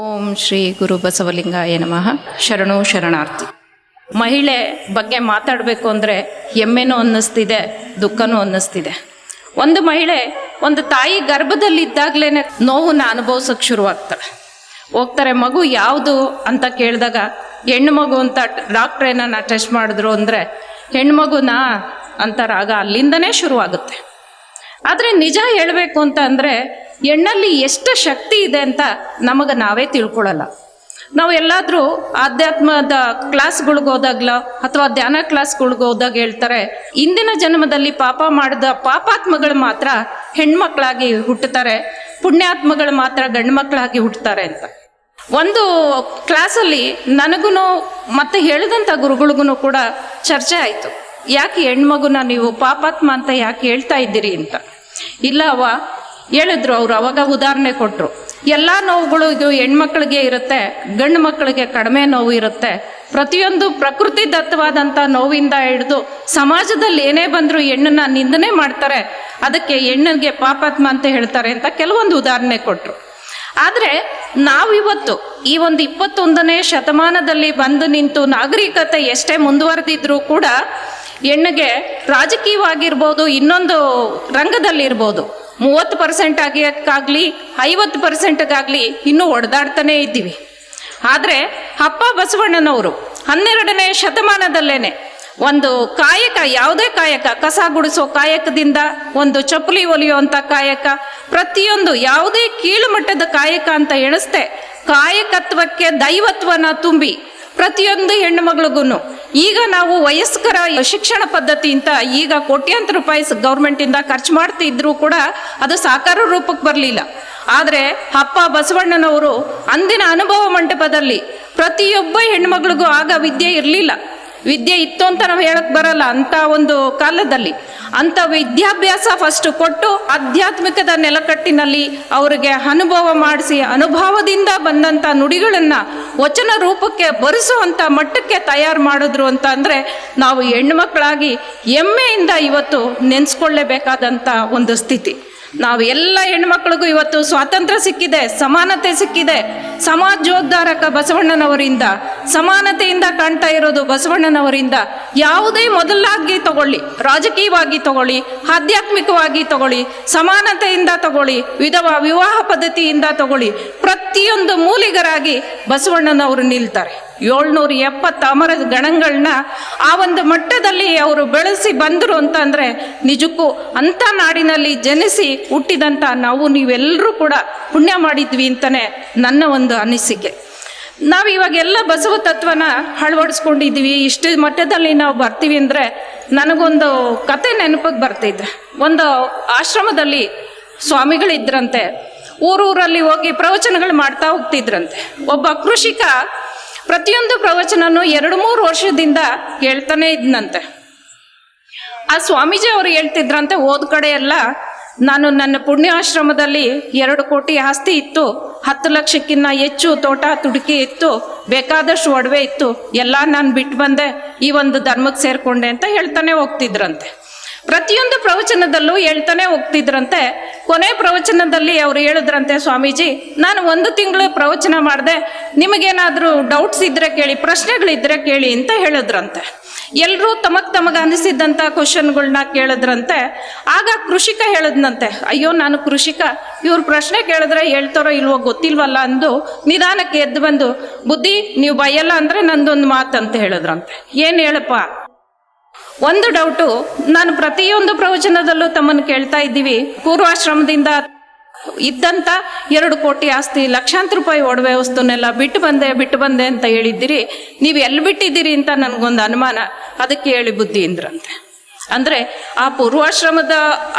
ಓಂ ಶ್ರೀ ಗುರು ಬಸವಲಿಂಗಾಯ ನಮಃ. ಶರಣು ಶರಣಾರ್ಥಿ. ಮಹಿಳೆ ಬಗ್ಗೆ ಮಾತಾಡಬೇಕು ಅಂದರೆ ಹೆಮ್ಮೆನೂ ಅನ್ನಿಸ್ತಿದೆ, ದುಃಖನೂ ಅನ್ನಿಸ್ತಿದೆ. ಒಂದು ಮಹಿಳೆ ಒಂದು ತಾಯಿ ಗರ್ಭದಲ್ಲಿದ್ದಾಗಲೇ ನೋವನ್ನ ಅನುಭವಿಸೋಕೆ ಶುರುವಾಗ್ತಾಳೆ. ಹೋಗ್ತಾರೆ, ಮಗು ಯಾವುದು ಅಂತ ಕೇಳಿದಾಗ ಹೆಣ್ಣು ಮಗು ಅಂತ ಡಾಕ್ಟ್ರ್ ಏನನ್ನ ಟೆಸ್ಟ್ ಮಾಡಿದ್ರು ಅಂದರೆ ಹೆಣ್ಣು ಮಗುನಾ ಅಂತಾರೆ. ಆಗ ಅಲ್ಲಿಂದನೇ ಶುರುವಾಗುತ್ತೆ. ಆದರೆ ನಿಜ ಹೇಳಬೇಕು ಅಂತ ಅಂದರೆ ಹೆಣ್ಣಲ್ಲಿ ಎಷ್ಟು ಶಕ್ತಿ ಇದೆ ಅಂತ ನಮಗೆ ನಾವೇ ತಿಳ್ಕೊಳ್ಳಲ್ಲ. ನಾವು ಎಲ್ಲಾದರೂ ಆಧ್ಯಾತ್ಮದ ಕ್ಲಾಸ್ಗಳಿಗೆ ಹೋದಾಗ್ಲೋ ಅಥವಾ ಧ್ಯಾನ ಕ್ಲಾಸ್ಗಳಿಗೆ ಹೋದಾಗ ಹೇಳ್ತಾರೆ, ಇಂದಿನ ಜನ್ಮದಲ್ಲಿ ಪಾಪ ಮಾಡಿದ ಪಾಪಾತ್ಮಗಳು ಮಾತ್ರ ಹೆಣ್ಮಕ್ಳಾಗಿ ಹುಟ್ಟುತ್ತಾರೆ, ಪುಣ್ಯಾತ್ಮಗಳು ಮಾತ್ರ ಗಂಡು ಮಕ್ಕಳಾಗಿ ಹುಟ್ಟುತ್ತಾರೆ ಅಂತ. ಒಂದು ಕ್ಲಾಸಲ್ಲಿ ನನಗೂ ಮತ್ತೆ ಹೇಳಿದಂಥ ಗುರುಗಳಿಗೂ ಕೂಡ ಚರ್ಚೆ ಆಯಿತು. ಯಾಕೆ ಹೆಣ್ಮಗುನ ನೀವು ಪಾಪಾತ್ಮ ಅಂತ ಯಾಕೆ ಹೇಳ್ತಾ ಇದ್ದೀರಿ ಅಂತ. ಇಲ್ಲ ಹೇಳಿದ್ರು ಅವರು. ಅವಾಗ ಉದಾಹರಣೆ ಕೊಟ್ಟರು. ಎಲ್ಲ ನೋವುಗಳು ಇದು ಹೆಣ್ಮಕ್ಳಿಗೆ ಇರುತ್ತೆ, ಗಂಡು ಮಕ್ಕಳಿಗೆ ಕಡಿಮೆ ನೋವು ಇರುತ್ತೆ. ಪ್ರತಿಯೊಂದು ಪ್ರಕೃತಿ ದತ್ತವಾದಂಥ ನೋವಿಂದ ಹಿಡಿದು ಸಮಾಜದಲ್ಲಿ ಏನೇ ಬಂದರೂ ಹೆಣ್ಣನ್ನ ನಿಂದನೆ ಮಾಡ್ತಾರೆ, ಅದಕ್ಕೆ ಹೆಣ್ಣಿಗೆ ಪಾಪಾತ್ಮ ಅಂತ ಹೇಳ್ತಾರೆ ಅಂತ ಕೆಲವೊಂದು ಉದಾಹರಣೆ ಕೊಟ್ಟರು. ಆದರೆ ನಾವಿವತ್ತು ಈ ಒಂದು 21ನೇ ಶತಮಾನದಲ್ಲಿ ಬಂದು ನಿಂತು ನಾಗರಿಕತೆ ಎಷ್ಟೇ ಮುಂದುವರೆದಿದ್ರೂ ಕೂಡ ಹೆಣ್ಣಿಗೆ ರಾಜಕೀಯವಾಗಿರ್ಬೋದು, ಇನ್ನೊಂದು ರಂಗದಲ್ಲಿರ್ಬೋದು 30% ಆಗಲಿ 50%ಗಾಗಲಿ ಇನ್ನೂ ಹೊಡೆದಾಡ್ತಾನೇ ಇದ್ದೀವಿ. ಆದರೆ ಅಪ್ಪ ಬಸವಣ್ಣನವರು 12ನೇ ಶತಮಾನದಲ್ಲೇನೆ ಒಂದು ಕಾಯಕ, ಯಾವುದೇ ಕಾಯಕ, ಕಸ ಗುಡಿಸೋ ಕಾಯಕದಿಂದ ಒಂದು ಚಪ್ಪಲಿ ಹೊಲಿಯುವಂಥ ಕಾಯಕ, ಪ್ರತಿಯೊಂದು ಯಾವುದೇ ಕೀಳು ಮಟ್ಟದ ಕಾಯಕ ಅಂತ ಎಣಿಸ್ತೆ ಕಾಯಕತ್ವಕ್ಕೆ ದೈವತ್ವನ ತುಂಬಿ ಪ್ರತಿಯೊಂದು ಹೆಣ್ಣು ಮಗಳಿಗೂ ಈಗ ನಾವು ವಯಸ್ಕರ ಶಿಕ್ಷಣ ಪದ್ಧತಿ ಅಂತ ಈಗ ಕೋಟ್ಯಾಂತರ ರೂಪಾಯಿ ಗೌರ್ಮೆಂಟಿಂದ ಖರ್ಚು ಮಾಡ್ತಿದ್ರು ಕೂಡ ಅದು ಸಾಕಾರ ರೂಪಕ್ಕೆ ಬರಲಿಲ್ಲ. ಆದರೆ ಅಪ್ಪ ಬಸವಣ್ಣನವರು ಅಂದಿನ ಅನುಭವ ಮಂಟಪದಲ್ಲಿ ಪ್ರತಿಯೊಬ್ಬ ಹೆಣ್ಮಗಳಿಗೂ ಆಗ ವಿದ್ಯೆ ಇರಲಿಲ್ಲ. ವಿದ್ಯೆ ಇತ್ತು ಅಂತ ನಾವು ಹೇಳಕ್ ಬರಲ್ಲ. ಅಂತ ಒಂದು ಕಾಲದಲ್ಲಿ ಅಂಥ ವಿದ್ಯಾಭ್ಯಾಸ ಫಸ್ಟ್ ಕೊಟ್ಟು ಆಧ್ಯಾತ್ಮಿಕದ ನೆಲಕಟ್ಟಿನಲ್ಲಿ ಅವರಿಗೆ ಅನುಭವ ಮಾಡಿಸಿ ಅನುಭವದಿಂದ ಬಂದಂಥ ನುಡಿಗಳನ್ನು ವಚನ ರೂಪಕ್ಕೆ ಬರೆಸುವಂಥ ಮಟ್ಟಕ್ಕೆ ತಯಾರು ಮಾಡಿದ್ರು ಅಂತ ಅಂದರೆ ನಾವು ಹೆಣ್ಮಕ್ಳಾಗಿ ಹೆಮ್ಮೆಯಿಂದ ಇವತ್ತು ನೆನೆಸ್ಕೊಳ್ಳೇಬೇಕಾದಂಥ ಒಂದು ಸ್ಥಿತಿ. ನಾವು ಎಲ್ಲ ಹೆಣ್ಮಕ್ಳಿಗೂ ಇವತ್ತು ಸ್ವಾತಂತ್ರ್ಯ ಸಿಕ್ಕಿದೆ, ಸಮಾನತೆ ಸಿಕ್ಕಿದೆ. ಸಮಾಜೋದ್ಧಾರಕ ಬಸವಣ್ಣನವರಿಂದ, ಸಮಾನತೆಯಿಂದ ಕಾಣ್ತಾ ಇರೋದು ಬಸವಣ್ಣನವರಿಂದ. ಯಾವುದೇ ಮೊದಲಾಗಿ ತಗೊಳ್ಳಿ, ರಾಜಕೀಯವಾಗಿ ತಗೊಳ್ಳಿ, ಆಧ್ಯಾತ್ಮಿಕವಾಗಿ ತಗೊಳ್ಳಿ, ಸಮಾನತೆಯಿಂದ ತಗೊಳ್ಳಿ, ವಿವಾಹ ಪದ್ಧತಿಯಿಂದ ತಗೊಳ್ಳಿ, ಪ್ರತಿಯೊಂದು ಮೂಲಿಗರಾಗಿ ಬಸವಣ್ಣನವರು ನಿಲ್ತಾರೆ. 770 ಅಮರ ಗಣಗಳನ್ನ ಆ ಒಂದು ಮಟ್ಟದಲ್ಲಿ ಅವರು ಬೆಳೆಸಿ ಬಂದರು ಅಂತ ಅಂದರೆ ನಿಜಕ್ಕೂ ಅಂಥ ನಾಡಿನಲ್ಲಿ ಜನಿಸಿ ಹುಟ್ಟಿದಂಥ ನಾವು ನೀವೆಲ್ಲರೂ ಕೂಡ ಪುಣ್ಯ ಮಾಡಿದ್ವಿ ಅಂತಲೇ ನನ್ನ ಒಂದು ಅನಿಸಿಕೆ. ನಾವು ಇವಾಗೆಲ್ಲ ಬಸವ ತತ್ವನ ಅಳವಡಿಸ್ಕೊಂಡಿದ್ದೀವಿ, ಇಷ್ಟು ಮಟ್ಟದಲ್ಲಿ ನಾವು ಬರ್ತೀವಿ ಅಂದರೆ ನನಗೊಂದು ಕತೆ ನೆನಪಿಗೆ ಬರ್ತಿದ್ದೆ. ಒಂದು ಆಶ್ರಮದಲ್ಲಿ ಸ್ವಾಮಿಗಳಿದ್ರಂತೆ, ಊರೂರಲ್ಲಿ ಹೋಗಿ ಪ್ರವಚನಗಳು ಮಾಡ್ತಾ ಹೋಗ್ತಿದ್ರಂತೆ. ಒಬ್ಬ ಕೃಷಿಕ ಪ್ರತಿಯೊಂದು ಪ್ರವಚನನು 2-3 ವರ್ಷದಿಂದ ಹೇಳ್ತಾನೆ ಇದ್ನಂತೆ. ಆ ಸ್ವಾಮೀಜಿ ಅವರು ಹೇಳ್ತಿದ್ರಂತೆ, ಹೋದ ಕಡೆ ಎಲ್ಲ ನಾನು ನನ್ನ ಪುಣ್ಯಾಶ್ರಮದಲ್ಲಿ 2 ಕೋಟಿ ಆಸ್ತಿ ಇತ್ತು, 10 ಲಕ್ಷಕ್ಕಿಂತ ಹೆಚ್ಚು ತೋಟ ತುಡಿಕೆ ಇತ್ತು, ಬೇಕಾದಷ್ಟು ಒಡವೆ ಇತ್ತು, ಎಲ್ಲ ನಾನು ಬಿಟ್ಟು ಬಂದೆ, ಈ ಒಂದು ಧರ್ಮಕ್ಕೆ ಸೇರ್ಕೊಂಡೆ ಅಂತ ಹೇಳ್ತಾನೆ ಹೋಗ್ತಿದ್ರಂತೆ. ಪ್ರತಿಯೊಂದು ಪ್ರವಚನದಲ್ಲೂ ಹೇಳ್ತಾನೆ ಹೋಗ್ತಿದ್ರಂತೆ. ಕೊನೆ ಪ್ರವಚನದಲ್ಲಿ ಅವ್ರು ಹೇಳಿದ್ರಂತೆ, ಸ್ವಾಮೀಜಿ ನಾನು 1 ತಿಂಗಳು ಪ್ರವಚನ ಮಾಡಿದೆ, ನಿಮಗೇನಾದರೂ ಡೌಟ್ಸ್ ಇದ್ರೆ ಕೇಳಿ, ಪ್ರಶ್ನೆಗಳಿದ್ರೆ ಕೇಳಿ ಅಂತ ಹೇಳಿದ್ರಂತೆ. ಎಲ್ಲರೂ ತಮಗೆ ಅನಿಸಿದ್ದಂಥ ಕ್ವಶನ್ಗಳನ್ನ ಕೇಳಿದ್ರಂತೆ. ಆಗ ಕೃಷಿಕ ಹೇಳಿದ್ನಂತೆ, ಅಯ್ಯೋ ನಾನು ಕೃಷಿಕ, ಇವ್ರು ಪ್ರಶ್ನೆ ಕೇಳಿದ್ರೆ ಹೇಳ್ತಾರೋ ಇಲ್ವೋ ಗೊತ್ತಿಲ್ವಲ್ಲ ಅಂದು ನಿಧಾನಕ್ಕೆ ಎದ್ದು ಬಂದು, ಬುದ್ಧಿ ನೀವು ಬೈಯಲ್ಲ ಅಂದರೆ ನಂದೊಂದು ಮಾತಂತ ಹೇಳಿದ್ರಂತೆ. ಏನು ಹೇಳಪ್ಪ? ಒಂದು ಡೌಟು, ನಾನು ಪ್ರತಿಯೊಂದು ಪ್ರವಚನದಲ್ಲೂ ತಮ್ಮನ್ನು ಕೇಳ್ತಾ ಇದ್ದೀವಿ, ಪೂರ್ವಾಶ್ರಮದಿಂದ ಇದ್ದಂಥ 2 ಕೋಟಿ ಆಸ್ತಿ, ಲಕ್ಷಾಂತರ ರೂಪಾಯಿ ಒಡವೆ ವಸ್ತುನೆಲ್ಲ ಬಿಟ್ಟು ಬಂದೆ ಅಂತ ಹೇಳಿದ್ದೀರಿ, ನೀವು ಎಲ್ಲಿ ಬಿಟ್ಟಿದ್ದೀರಿ ಅಂತ ನನಗೊಂದು ಅನುಮಾನ, ಅದಕ್ಕೆ ಹೇಳಿ ಬುದ್ಧಿ ಅಂದ್ರಂತೆ. ಅಂದರೆ ಆ ಪೂರ್ವಾಶ್ರಮದ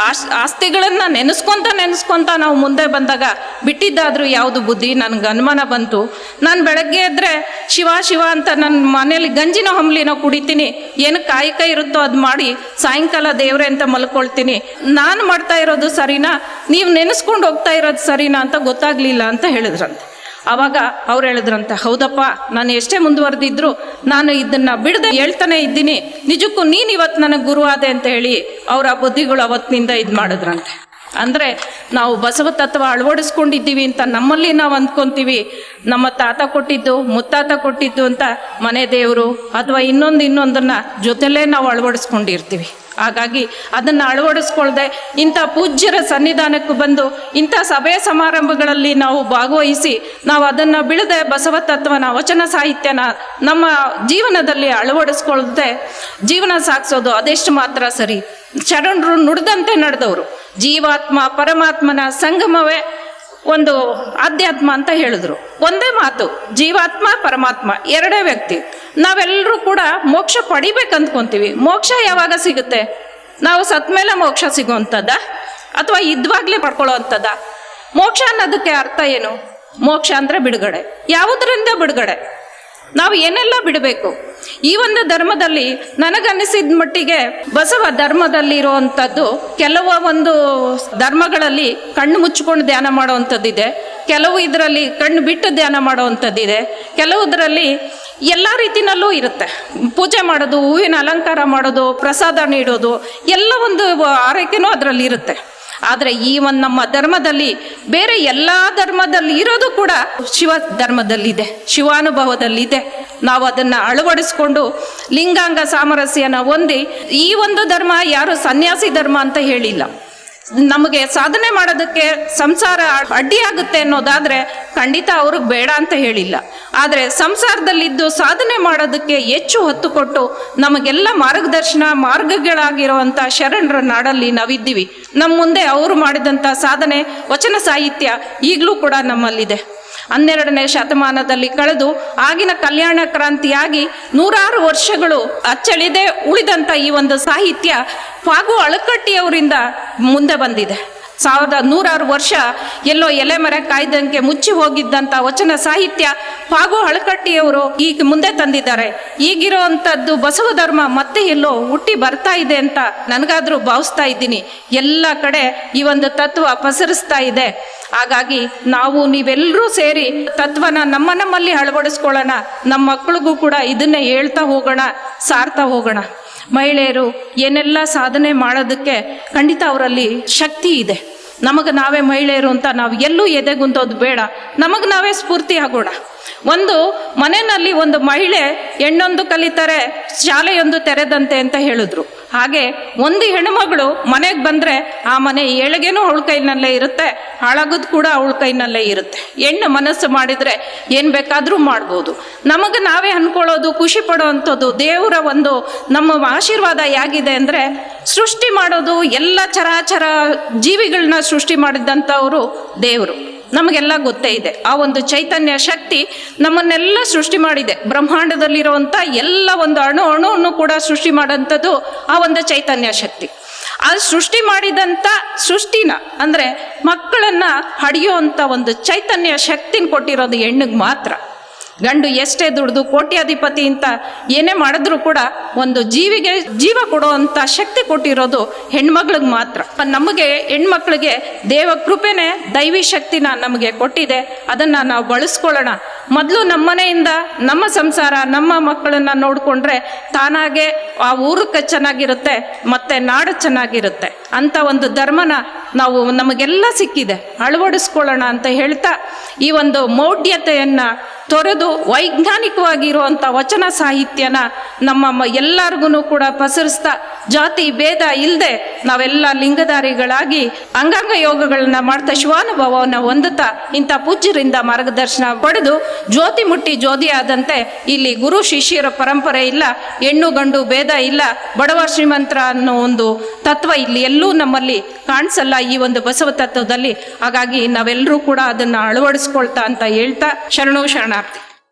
ಆಸ್ತಿಗಳನ್ನು ನೆನೆಸ್ಕೊಂತ ನಾವು ಮುಂದೆ ಬಂದಾಗ ಬಿಟ್ಟಿದ್ದಾದ್ರೂ ಯಾವುದು ಬುದ್ಧಿ, ನನಗೆ ಅನುಮಾನ ಬಂತು. ನಾನು ಬೆಳಗ್ಗೆ ಎದ್ರೆ ಶಿವ ಅಂತ ನನ್ನ ಮನೇಲಿ ಗಂಜಿನೋ ಹಂಬ್ಲಿನೋ ಕುಡಿತೀನಿ, ಏನು ಕಾಯಕ ಇರುತ್ತೋ ಅದು ಮಾಡಿ ಸಾಯಂಕಾಲ ದೇವ್ರೆ ಅಂತ ಮಲ್ಕೊಳ್ತೀನಿ. ನಾನು ಮಾಡ್ತಾ ಇರೋದು ಸರಿನಾ, ನೀವು ನೆನೆಸ್ಕೊಂಡು ಹೋಗ್ತಾ ಇರೋದು ಸರಿನಾ ಅಂತ ಗೊತ್ತಾಗ್ಲಿಲ್ಲ ಅಂತ ಹೇಳಿದ್ರಂತೆ. ಆವಾಗ ಅವ್ರು ಹೇಳಿದ್ರಂತೆ, ಹೌದಪ್ಪ ನಾನು ಎಷ್ಟೇ ಮುಂದುವರೆದಿದ್ರು ನಾನು ಇದನ್ನು ಬಿಡದೆ ಹೇಳ್ತಾನೆ ಇದ್ದೀನಿ, ನಿಜಕ್ಕೂ ನೀನು ಇವತ್ತು ನನಗೆ ಗುರು ಆದೆ ಅಂತ ಹೇಳಿ ಅವರ ಬುದ್ಧಿಗಳು ಅವತ್ತಿನಿಂದ ಇದು ಮಾಡಿದ್ರಂತೆ. ಅಂದರೆ ನಾವು ಬಸವ ತತ್ವ ಅಳವಡಿಸ್ಕೊಂಡಿದ್ದೀವಿ ಅಂತ ನಮ್ಮಲ್ಲಿ ನಾವು ಅಂದ್ಕೊಂತೀವಿ. ನಮ್ಮ ತಾತ ಕೊಟ್ಟಿದ್ದು ಮುತ್ತಾತ ಕೊಟ್ಟಿದ್ದು ಅಂತ ಮನೆ ದೇವರು ಅಥವಾ ಇನ್ನೊಂದನ್ನ ಜೊತೆಲೇ ನಾವು ಅಳವಡಿಸ್ಕೊಂಡಿರ್ತೀವಿ. ಹಾಗಾಗಿ ಅದನ್ನು ಅಳವಡಿಸ್ಕೊಳ್ದೆ ಇಂಥ ಪೂಜ್ಯರ ಸನ್ನಿಧಾನಕ್ಕೆ ಬಂದು ಇಂಥ ಸಭೆ ಸಮಾರಂಭಗಳಲ್ಲಿ ನಾವು ಭಾಗವಹಿಸಿ ನಾವು ಅದನ್ನು ಬಿಡದೆ ಬಸವ ತತ್ವನ ವಚನ ಸಾಹಿತ್ಯನ ನಮ್ಮ ಜೀವನದಲ್ಲಿ ಅಳವಡಿಸ್ಕೊಳ್ದೆ ಜೀವನ ಸಾಗಿಸೋದು ಅದೆಷ್ಟು ಮಾತ್ರ ಸರಿ. ಶರಣರು ನುಡಿದಂತೆ ನಡೆದವರು. ಜೀವಾತ್ಮ ಪರಮಾತ್ಮನ ಸಂಗಮವೇ ಒಂದು ಆಧ್ಯಾತ್ಮ ಅಂತ ಹೇಳಿದ್ರು. ಒಂದೇ ಮಾತು, ಜೀವಾತ್ಮ ಪರಮಾತ್ಮ ಎರಡೇ ವ್ಯಕ್ತಿ. ನಾವೆಲ್ಲರೂ ಕೂಡ ಮೋಕ್ಷ ಪಡಿಬೇಕಂದ್ಕೊಂತೀವಿ. ಮೋಕ್ಷ ಯಾವಾಗ ಸಿಗುತ್ತೆ? ನಾವು ಸತ್ ಮೇಲೆ ಮೋಕ್ಷ ಸಿಗುವಂಥದ್ದ ಅಥವಾ ಇದ್ವಾಗ್ಲೇ ಪಡ್ಕೊಳ್ಳೋ ಅಂಥದ್ದ? ಮೋಕ್ಷ ಅನ್ನೋದಕ್ಕೆ ಅರ್ಥ ಏನು? ಮೋಕ್ಷ ಅಂದರೆ ಬಿಡುಗಡೆ. ಯಾವುದರಿಂದ ಬಿಡುಗಡೆ? ನಾವು ಏನೆಲ್ಲ ಬಿಡಬೇಕು? ಈ ಒಂದು ಧರ್ಮದಲ್ಲಿ ನನಗನ್ನಿಸಿದ ಮಟ್ಟಿಗೆ ಬಸವ ಧರ್ಮದಲ್ಲಿರುವಂಥದ್ದು ಕೆಲವು ಒಂದು ಧರ್ಮಗಳಲ್ಲಿ ಕಣ್ಣು ಮುಚ್ಚಿಕೊಂಡು ಧ್ಯಾನ ಮಾಡುವಂಥದ್ದಿದೆ, ಕೆಲವು ಇದರಲ್ಲಿ ಕಣ್ಣು ಬಿಟ್ಟು ಧ್ಯಾನ ಮಾಡುವಂಥದ್ದಿದೆ, ಕೆಲವುದರಲ್ಲಿ ಎಲ್ಲ ರೀತಿನಲ್ಲೂ ಇರುತ್ತೆ. ಪೂಜೆ ಮಾಡೋದು, ಹೂವಿನ ಅಲಂಕಾರ ಮಾಡೋದು, ಪ್ರಸಾದ ನೀಡೋದು ಎಲ್ಲ ಒಂದು ಆರೈಕೆನೂ ಅದರಲ್ಲಿ ಇರುತ್ತೆ. ಆದರೆ ಈ ಒಂದು ನಮ್ಮ ಧರ್ಮದಲ್ಲಿ ಬೇರೆ ಎಲ್ಲ ಧರ್ಮದಲ್ಲಿ ಇರೋದು ಕೂಡ ಶಿವ ಧರ್ಮದಲ್ಲಿದೆ, ಶಿವಾನುಭವದಲ್ಲಿದೆ. ನಾವು ಅದನ್ನು ಅಳವಡಿಸ್ಕೊಂಡು ಲಿಂಗಾಂಗ ಸಾಮರಸ್ಯನ ಹೊಂದಿ ಈ ಒಂದು ಧರ್ಮ ಯಾರು ಸನ್ಯಾಸಿ ಧರ್ಮ ಅಂತ ಹೇಳಿಲ್ಲ. ನಮಗೆ ಸಾಧನೆ ಮಾಡೋದಕ್ಕೆ ಸಂಸಾರ ಅಡ್ಡಿಯಾಗುತ್ತೆ ಅನ್ನೋದಾದರೆ ಖಂಡಿತ ಅವ್ರಿಗೆ ಬೇಡ ಅಂತ ಹೇಳಿಲ್ಲ. ಆದರೆ ಸಂಸಾರದಲ್ಲಿದ್ದು ಸಾಧನೆ ಮಾಡೋದಕ್ಕೆ ಹೆಚ್ಚು ಹೊತ್ತು ಕೊಟ್ಟು ನಮಗೆಲ್ಲ ಮಾರ್ಗಗಳಾಗಿರುವಂಥ ಶರಣರ ನಾಡಲ್ಲಿ ನಾವಿದ್ದೀವಿ. ನಮ್ಮ ಮುಂದೆ ಅವರು ಮಾಡಿದಂಥ ಸಾಧನೆ ವಚನ ಸಾಹಿತ್ಯ ಈಗಲೂ ಕೂಡ ನಮ್ಮಲ್ಲಿದೆ. 12ನೇ ಶತಮಾನದಲ್ಲಿ ಕಳೆದು ಆಗಿನ ಕಲ್ಯಾಣ ಕ್ರಾಂತಿಯಾಗಿ 100 ವರ್ಷಗಳು ಅಚ್ಚಳಿದೆ ಉಳಿದಂಥ ಈ ಒಂದು ಸಾಹಿತ್ಯ ಫಾಗು ಅಳಕಟ್ಟಿಯವರಿಂದ ಮುಂದೆ ಬಂದಿದೆ. 1100 ವರ್ಷ ಎಲ್ಲೋ ಎಲೆಮರೆ ಕಾಯ್ದಂಗೆ ಮುಚ್ಚಿ ಹೋಗಿದ್ದಂಥ ವಚನ ಸಾಹಿತ್ಯ ಫಾಗು ಅಳಕಟ್ಟಿಯವರು ಈಗ ಮುಂದೆ ತಂದಿದ್ದಾರೆ. ಈಗಿರುವಂಥದ್ದು ಬಸವ ಧರ್ಮ ಮತ್ತೆ ಎಲ್ಲೋ ಹುಟ್ಟಿ ಬರ್ತಾ ಇದೆ ಅಂತ ನನಗಾದರೂ ಭಾವಿಸ್ತಾ ಇದ್ದೀನಿ. ಎಲ್ಲ ಕಡೆ ಈ ಒಂದು ತತ್ವ ಪಸರಿಸ್ತಾ ಇದೆ. ಹಾಗಾಗಿ ನಾವು ನೀವೆಲ್ಲರೂ ಸೇರಿ ತತ್ವನ ನಮ್ಮಲ್ಲಿ ಅಳವಡಿಸ್ಕೊಳ್ಳೋಣ. ನಮ್ಮ ಮಕ್ಕಳಿಗೂ ಕೂಡ ಇದನ್ನೇ ಹೇಳ್ತಾ ಹೋಗೋಣ, ಸಾರ್ತಾ ಹೋಗೋಣ. ಮಹಿಳೆಯರು ಏನೆಲ್ಲ ಸಾಧನೆ ಮಾಡೋದಕ್ಕೆ ಖಂಡಿತ ಅವರಲ್ಲಿ ಶಕ್ತಿ ಇದೆ. ನಮಗೆ ನಾವೇ ಮಹಿಳೆಯರು ಅಂತ ನಾವು ಎಲ್ಲೂ ಎದೆಗುಂದೋದು ಬೇಡ. ನಮಗೆ ನಾವೇ ಸ್ಫೂರ್ತಿ ಆಗೋಣ. ಒಂದು ಮನೆಯಲ್ಲಿ ಒಂದು ಮಹಿಳೆ ಹೆಣ್ಣೊಂದು ಕಲಿತಾರೆ ಶಾಲೆಯೊಂದು ತೆರೆದಂತೆ ಅಂತ ಹೇಳಿದ್ರು. ಹಾಗೆ ಒಂದು ಹೆಣ್ಣುಮಗಳು ಮನೆಗೆ ಬಂದರೆ ಆ ಮನೆ ಏಳಿಗೆನೂ ಅವಳ ಕೈನಲ್ಲೇ ಇರುತ್ತೆ, ಹಾಳಾಗೋದು ಕೂಡ ಅವಳ ಕೈನಲ್ಲೇ ಇರುತ್ತೆ. ಹೆಣ್ಣು ಮನಸ್ಸು ಮಾಡಿದರೆ ಏನು ಬೇಕಾದರೂ ಮಾಡ್ಬೋದು. ನಮಗೆ ನಾವೇ ಅಂದ್ಕೊಳ್ಳೋದು, ಖುಷಿ ಪಡೋವಂಥದ್ದು ದೇವರ ಒಂದು ನಮ್ಮ ಆಶೀರ್ವಾದ ಹೇಗಿದೆ ಅಂದರೆ, ಸೃಷ್ಟಿ ಮಾಡೋದು ಎಲ್ಲ ಚರಾಚರ ಜೀವಿಗಳನ್ನ ಸೃಷ್ಟಿ ಮಾಡಿದಂಥವರು ದೇವರು. ನಮಗೆಲ್ಲ ಗೊತ್ತೇ ಇದೆ. ಆ ಒಂದು ಚೈತನ್ಯ ಶಕ್ತಿ ನಮ್ಮನ್ನೆಲ್ಲ ಸೃಷ್ಟಿ ಮಾಡಿದೆ. ಬ್ರಹ್ಮಾಂಡದಲ್ಲಿರುವಂಥ ಎಲ್ಲ ಒಂದು ಅಣುವನ್ನು ಕೂಡ ಸೃಷ್ಟಿ ಮಾಡೋಂಥದ್ದು ಆ ಒಂದು ಚೈತನ್ಯ ಶಕ್ತಿ. ಆ ಸೃಷ್ಟಿ ಮಾಡಿದಂಥ ಸೃಷ್ಟಿನ ಅಂದರೆ ಮಕ್ಕಳನ್ನು ಹಡಿಯುವಂಥ ಒಂದು ಚೈತನ್ಯ ಶಕ್ತಿನ ಕೊಟ್ಟಿರೋದು ಹೆಣ್ಣಿಗೆ ಮಾತ್ರ. ಗಂಡು ಎಷ್ಟೇ ದುಡ್ದು ಕೋಟ್ಯಾಧಿಪತಿ ಅಂತ ಏನೇ ಮಾಡಿದ್ರು ಕೂಡ ಒಂದು ಜೀವಿಗೆ ಜೀವ ಕೊಡುವಂಥ ಶಕ್ತಿ ಕೊಟ್ಟಿರೋದು ಹೆಣ್ಮಕ್ಳಿಗೆ ಮಾತ್ರ. ನಮಗೆ ಹೆಣ್ಮಕ್ಳಿಗೆ ದೇವ ಕೃಪೆನೇ ದೈವಿ ಶಕ್ತಿನ ನಮಗೆ ಕೊಟ್ಟಿದೆ. ಅದನ್ನು ನಾವು ಬಳಸ್ಕೊಳ್ಳೋಣ. ಮೊದಲು ನಮ್ಮ ಮನೆಯಿಂದ ನಮ್ಮ ಸಂಸಾರ ನಮ್ಮ ಮಕ್ಕಳನ್ನು ನೋಡಿಕೊಂಡ್ರೆ ತಾನಾಗೆ ಆ ಊರಕ್ಕೆ ಚೆನ್ನಾಗಿರುತ್ತೆ, ಮತ್ತು ನಾಡು ಚೆನ್ನಾಗಿರುತ್ತೆ. ಅಂಥ ಒಂದು ಧರ್ಮನ ನಾವು ನಮಗೆಲ್ಲ ಸಿಕ್ಕಿದೆ, ಅಳವಡಿಸ್ಕೊಳ್ಳೋಣ ಅಂತ ಹೇಳ್ತಾ ಈ ಒಂದು ಮೌಢ್ಯತೆಯನ್ನು ತೊರೆದು ವೈಜ್ಞಾನಿಕವಾಗಿರುವಂಥ ವಚನ ಸಾಹಿತ್ಯನ ನಮ್ಮ ಎಲ್ಲರಿಗೂ ಕೂಡ ಪಸರಿಸ್ತಾ ಜಾತಿ ಭೇದ ಇಲ್ಲದೆ ನಾವೆಲ್ಲ ಲಿಂಗಧಾರಿಗಳಾಗಿ ಅಂಗಾಂಗ ಯೋಗಗಳನ್ನ ಮಾಡ್ತಾ ಶಿವಾನುಭವವನ್ನು ಹೊಂದುತ್ತಾ ಇಂಥ ಪೂಜ್ಯರಿಂದ ಮಾರ್ಗದರ್ಶನ ಪಡೆದು ಜ್ಯೋತಿ ಮುಟ್ಟಿ ಜ್ಯೋತಿ ಆದಂತೆ ಇಲ್ಲಿ ಗುರು ಶಿಷ್ಯರ ಪರಂಪರೆ ಇಲ್ಲ, ಹೆಣ್ಣು ಗಂಡು ಭೇದ ಇಲ್ಲ, ಬಡವ ಶ್ರೀಮಂತರ ಅನ್ನೋ ಒಂದು ತತ್ವ ಇಲ್ಲಿ ಎಲ್ಲೂ ನಮ್ಮಲ್ಲಿ ಕಾಣಿಸಲ್ಲ ಈ ಒಂದು ಬಸವ ತತ್ವದಲ್ಲಿ. ಹಾಗಾಗಿ ನಾವೆಲ್ಲರೂ ಕೂಡ ಅದನ್ನು ಅಳವಡಿಸ್ಕೊಳ್ತಾ ಅಂತ ಹೇಳ್ತಾ ಶರಣು ಶರಣಾರ್ಥಿ.